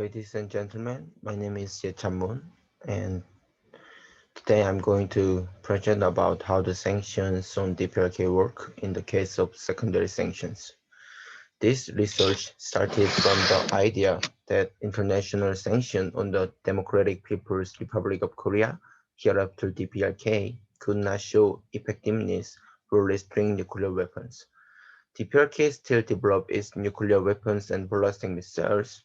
Ladies and gentlemen, my name is Yechan, and today I'm going to present about how the sanctions on DPRK work in the case of secondary sanctions. This research started from the idea that international sanction on the Democratic People's Republic of Korea, hereafter DPRK, could not show effectiveness for restraining nuclear weapons. DPRK still developed its nuclear weapons and ballistic missiles,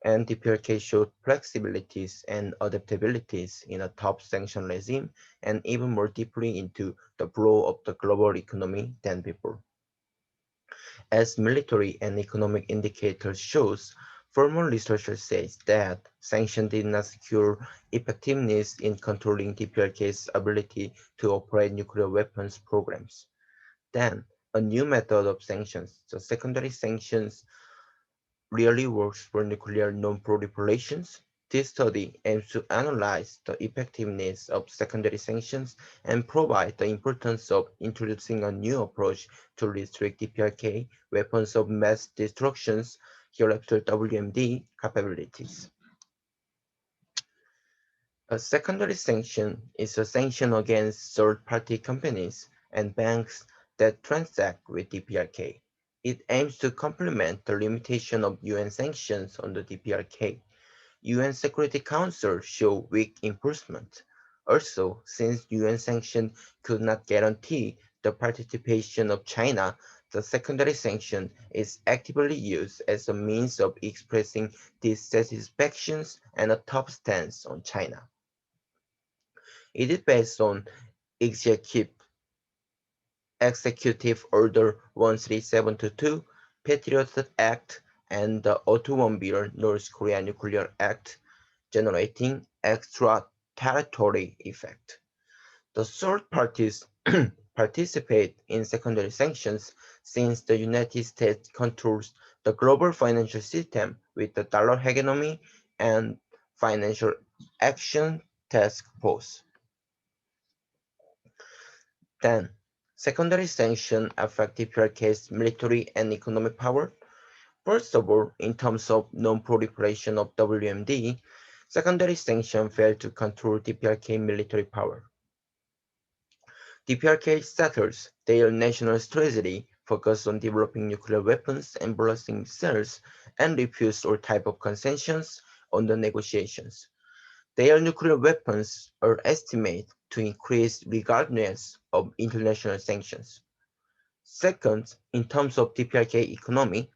and DPRK showed flexibilities and adaptabilities in a top sanction regime and even more deeply into the flow of the global economy than before. As military and economic indicators shows, former researchers say that sanctions did not secure effectiveness in controlling DPRK's ability to operate nuclear weapons programs. Then, a new method of sanctions, the secondary sanctions, really works for nuclear non-proliferations. This study aims to analyze the effectiveness of secondary sanctions and provide the importance of introducing a new approach to restrict DPRK weapons of mass destruction hereafter WMD capabilities. A secondary sanction is a sanction against third-party companies and banks that transact with DPRK. It aims to complement the limitation of UN sanctions on the DPRK. UN Security Council show weak enforcement. Also, since UN sanctions could not guarantee the participation of China, the secondary sanction is actively used as a means of expressing dissatisfactions and a tough stance on China. It is based on Executive Order 13722, Patriot Act, and the Automobile North Korea Nuclear Act, generating extraterritorial effect. The third parties participate in secondary sanctions since the United States controls the global financial system with the dollar hegemony and financial action task force. Then, secondary sanctions affect DPRK's military and economic power. First of all, in terms of non-proliferation of WMD, secondary sanctions fail to control DPRK military power. DPRK settles their national strategy focused on developing nuclear weapons and ballistic missiles and refused all type of concessions on the negotiations. Their nuclear weapons are estimated to increase regardless of international sanctions. Second, in terms of DPRK economy,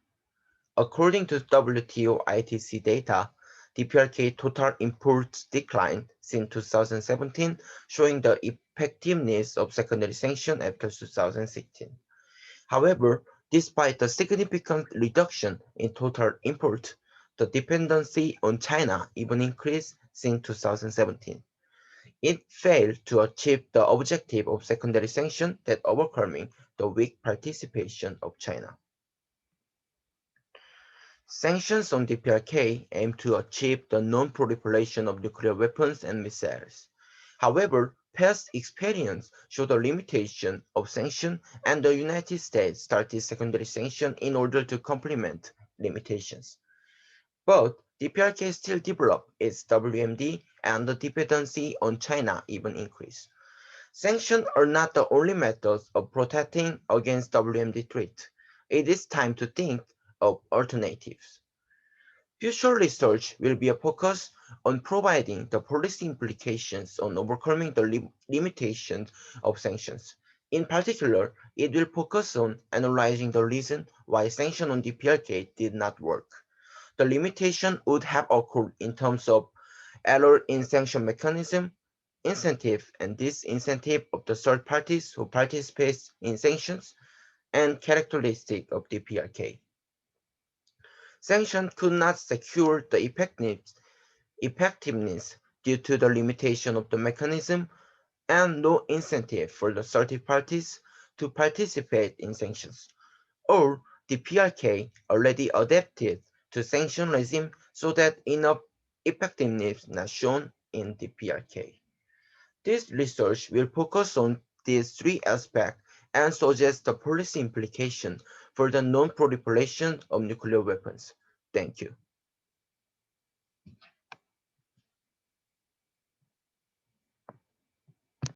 according to WTO ITC data, DPRK total imports declined since 2017, showing the effectiveness of secondary sanctions after 2016. However, despite the significant reduction in total import, the dependency on China even increased since 2017. It failed to achieve the objective of secondary sanctions that overcoming the weak participation of China. Sanctions on DPRK aim to achieve the non-proliferation of nuclear weapons and missiles. However, past experience showed the limitation of sanctions, and the United States started secondary sanctions in order to complement limitations. But DPRK still developed its WMD, and the dependency on China even increased. Sanctions are not the only methods of protecting against WMD threat. It is time to think of alternatives. Future research will be a focus on providing the policy implications on overcoming the limitations of sanctions. In particular, it will focus on analyzing the reason why sanctions on DPRK did not work. The limitation would have occurred in terms of error in sanction mechanism, incentive and disincentive of the third parties who participate in sanctions, and characteristic of DPRK. Sanctions could not secure the effectiveness due to the limitation of the mechanism and no incentive for the third parties to participate in sanctions. Or the PRK already adapted to sanction regime so that enough effectiveness not shown in the PRK. This research will focus on these three aspects and suggest the policy implication for the non-proliferation of nuclear weapons. Thank you.